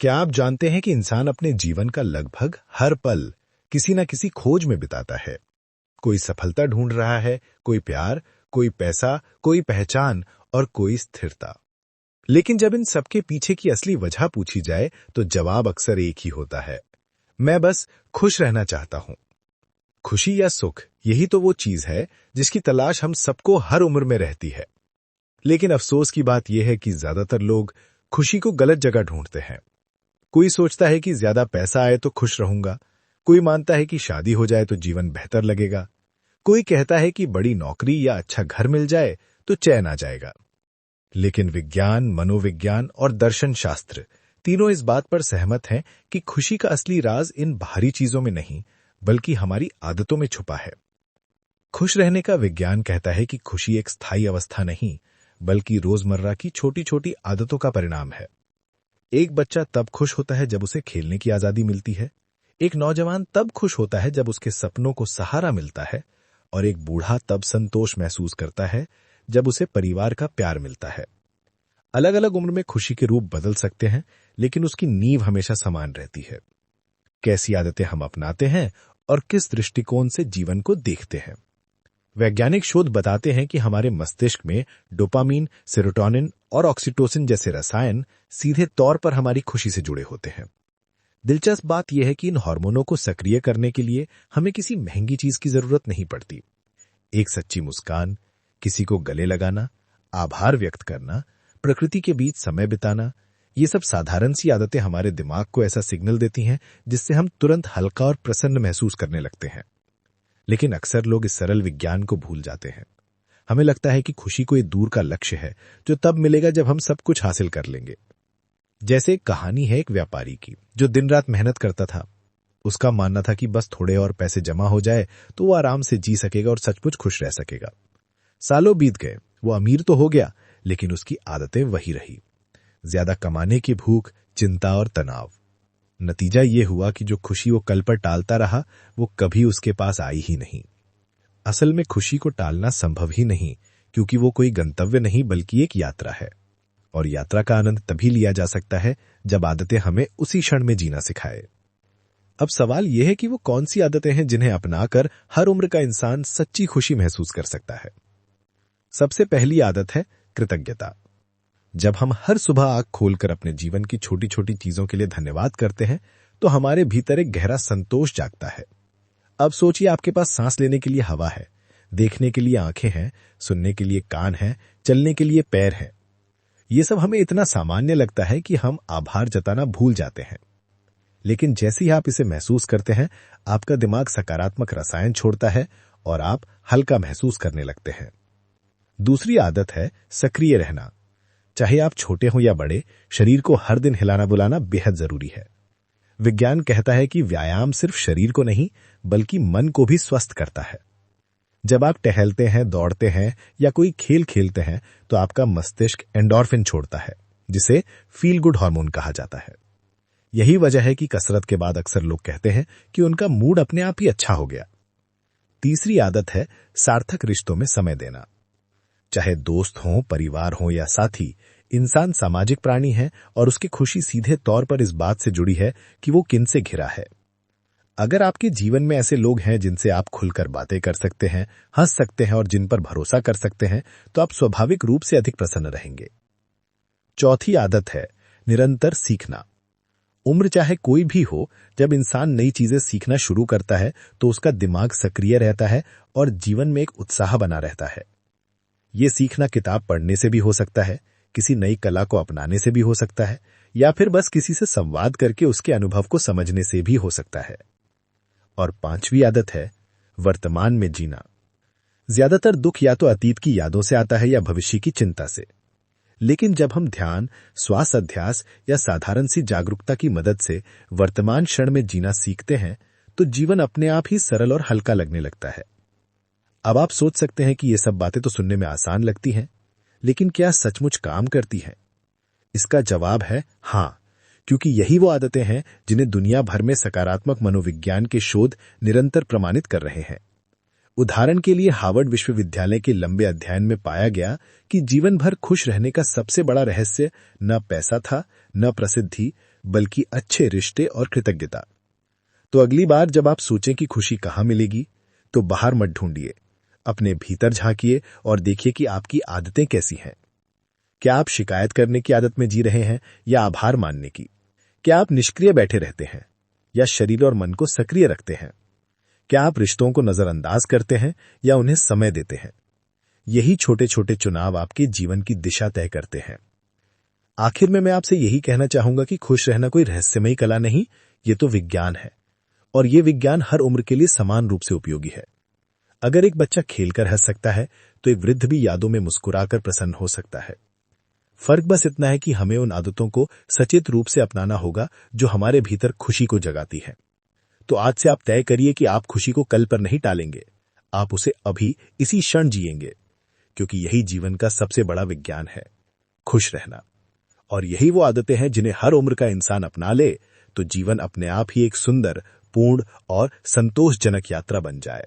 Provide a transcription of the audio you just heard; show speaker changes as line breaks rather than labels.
क्या आप जानते हैं कि इंसान अपने जीवन का लगभग हर पल किसी न किसी खोज में बिताता है। कोई सफलता ढूंढ रहा है, कोई प्यार, कोई पैसा, कोई पहचान और कोई स्थिरता। लेकिन जब इन सबके पीछे की असली वजह पूछी जाए तो जवाब अक्सर एक ही होता है, मैं बस खुश रहना चाहता हूं। खुशी या सुख, यही तो वो चीज है जिसकी तलाश हम सबको हर उम्र में रहती है। लेकिन अफसोस की बात यह है कि ज्यादातर लोग खुशी को गलत जगह ढूंढते हैं। कोई सोचता है कि ज्यादा पैसा आए तो खुश रहूंगा, कोई मानता है कि शादी हो जाए तो जीवन बेहतर लगेगा, कोई कहता है कि बड़ी नौकरी या अच्छा घर मिल जाए तो चैन आ जाएगा। लेकिन विज्ञान, मनोविज्ञान और दर्शन शास्त्र तीनों इस बात पर सहमत हैं कि खुशी का असली राज इन बाहरी चीजों में नहीं, बल्कि हमारी आदतों में छुपा है। खुश रहने का विज्ञान कहता है कि खुशी एक स्थायी अवस्था नहीं, बल्कि रोजमर्रा की छोटी छोटी आदतों का परिणाम है। एक बच्चा तब खुश होता है जब उसे खेलने की आजादी मिलती है, एक नौजवान तब खुश होता है जब उसके सपनों को सहारा मिलता है, और एक बूढ़ा तब संतोष महसूस करता है जब उसे परिवार का प्यार मिलता है। अलग अलग उम्र में खुशी के रूप बदल सकते हैं, लेकिन उसकी नींव हमेशा समान रहती है। कैसी आदतें हम अपनाते हैं और किस दृष्टिकोण से जीवन को देखते हैं। वैज्ञानिक शोध बताते हैं कि हमारे मस्तिष्क में डोपामीन, सेरोटोनिन और ऑक्सीटोसिन जैसे रसायन सीधे तौर पर हमारी खुशी से जुड़े होते हैं। दिलचस्प बात यह है कि इन हार्मोनों को सक्रिय करने के लिए हमें किसी महंगी चीज की जरूरत नहीं पड़ती। एक सच्ची मुस्कान, किसी को गले लगाना, आभार व्यक्त करना, प्रकृति के बीच समय बिताना, ये सब साधारण सी आदतें हमारे दिमाग को ऐसा सिग्नल देती हैं जिससे हम तुरंत हल्का और प्रसन्न महसूस करने लगते हैं। लेकिन अक्सर लोग इस सरल विज्ञान को भूल जाते हैं। हमें लगता है कि खुशी कोई दूर का लक्ष्य है जो तब मिलेगा जब हम सब कुछ हासिल कर लेंगे। जैसे एक कहानी है एक व्यापारी की जो दिन रात मेहनत करता था। उसका मानना था कि बस थोड़े और पैसे जमा हो जाए तो वो आराम से जी सकेगा और सचमुच खुश रह सकेगा। सालों बीत गए, वो अमीर तो हो गया, लेकिन उसकी आदतें वही रही। ज्यादा कमाने की भूख, चिंता और तनाव। नतीजा ये हुआ कि जो खुशी वो कल पर टालता रहा, वो कभी उसके पास आई ही नहीं। असल में खुशी को टालना संभव ही नहीं, क्योंकि वो कोई गंतव्य नहीं बल्कि एक यात्रा है। और यात्रा का आनंद तभी लिया जा सकता है जब आदतें हमें उसी क्षण में जीना सिखाए। अब सवाल यह है कि वो कौन सी आदतें हैं जिन्हें अपनाकर हर उम्र का इंसान सच्ची खुशी महसूस कर सकता है। सबसे पहली आदत है कृतज्ञता। जब हम हर सुबह आंख खोलकर अपने जीवन की छोटी छोटी चीजों के लिए धन्यवाद करते हैं तो हमारे भीतर एक गहरा संतोष जागता है। अब सोचिए, आपके पास सांस लेने के लिए हवा है, देखने के लिए आंखें हैं, सुनने के लिए कान हैं, चलने के लिए पैर हैं। ये सब हमें इतना सामान्य लगता है कि हम आभार जताना भूल जाते हैं। लेकिन जैसे ही आप इसे महसूस करते हैं, आपका दिमाग सकारात्मक रसायन छोड़ता है और आप हल्का महसूस करने लगते हैं। दूसरी आदत है सक्रिय रहना। चाहे आप छोटे हो या बड़े, शरीर को हर दिन हिलाना बुलाना बेहद जरूरी है। विज्ञान कहता है कि व्यायाम सिर्फ शरीर को नहीं बल्कि मन को भी स्वस्थ करता है। जब आप टहलते हैं, दौड़ते हैं या कोई खेल खेलते हैं तो आपका मस्तिष्क एंडोर्फिन छोड़ता है, जिसे फील गुड हार्मोन कहा जाता है। यही वजह है कि कसरत के बाद अक्सर लोग कहते हैं कि उनका मूड अपने आप ही अच्छा हो गया। तीसरी आदत है सार्थक रिश्तों में समय देना। चाहे दोस्त हों, परिवार हो या साथी, इंसान सामाजिक प्राणी है और उसकी खुशी सीधे तौर पर इस बात से जुड़ी है कि वो किन से घिरा है। अगर आपके जीवन में ऐसे लोग हैं जिनसे आप खुलकर बातें कर सकते हैं, हंस सकते हैं और जिन पर भरोसा कर सकते हैं, तो आप स्वाभाविक रूप से अधिक प्रसन्न रहेंगे। चौथी आदत है निरंतर सीखना। उम्र चाहे कोई भी हो, जब इंसान नई चीजें सीखना शुरू करता है तो उसका दिमाग सक्रिय रहता है और जीवन में एक उत्साह बना रहता है। ये सीखना किताब पढ़ने से भी हो सकता है, किसी नई कला को अपनाने से भी हो सकता है, या फिर बस किसी से संवाद करके उसके अनुभव को समझने से भी हो सकता है। और पांचवी आदत है वर्तमान में जीना। ज्यादातर दुख या तो अतीत की यादों से आता है या भविष्य की चिंता से। लेकिन जब हम ध्यान, श्वास अध्यास या साधारण सी जागरूकता की मदद से वर्तमान क्षण में जीना सीखते हैं तो जीवन अपने आप ही सरल और हल्का लगने लगता है। अब आप सोच सकते हैं कि ये सब बातें तो सुनने में आसान लगती हैं, लेकिन क्या सचमुच काम करती हैं? इसका जवाब है हां, क्योंकि यही वो आदतें हैं जिन्हें दुनिया भर में सकारात्मक मनोविज्ञान के शोध निरंतर प्रमाणित कर रहे हैं। उदाहरण के लिए हार्वर्ड विश्वविद्यालय के लंबे अध्ययन में पाया गया कि जीवन भर खुश रहने का सबसे बड़ा रहस्य न पैसा था, न प्रसिद्धि, बल्कि अच्छे रिश्ते और कृतज्ञता। तो अगली बार जब आप सोचें कि खुशी कहाँ मिलेगी, तो बाहर मत ढूंढिए, अपने भीतर झांकिए और देखिए कि आपकी आदतें कैसी हैं। क्या आप शिकायत करने की आदत में जी रहे हैं या आभार मानने की? क्या आप निष्क्रिय बैठे रहते हैं या शरीर और मन को सक्रिय रखते हैं? क्या आप रिश्तों को नजरअंदाज करते हैं या उन्हें समय देते हैं? यही छोटे छोटे चुनाव आपके जीवन की दिशा तय करते हैं। आखिर में मैं आपसे यही कहना चाहूंगा कि खुश रहना कोई रहस्यमयी कला नहीं, ये तो विज्ञान है, और ये विज्ञान हर उम्र के लिए समान रूप से उपयोगी है। अगर एक बच्चा खेलकर हंस सकता है, तो एक वृद्ध भी यादों में मुस्कुराकर प्रसन्न हो सकता है। फर्क बस इतना है कि हमें उन आदतों को सचेत रूप से अपनाना होगा जो हमारे भीतर खुशी को जगाती है। तो आज से आप तय करिए कि आप खुशी को कल पर नहीं टालेंगे, आप उसे अभी इसी क्षण जिएंगे, क्योंकि यही जीवन का सबसे बड़ा विज्ञान है, खुश रहना। और यही वो आदतें हैं जिन्हें हर उम्र का इंसान अपना ले, तो जीवन अपने आप ही एक सुंदर, पूर्ण और संतोषजनक यात्रा बन जाए।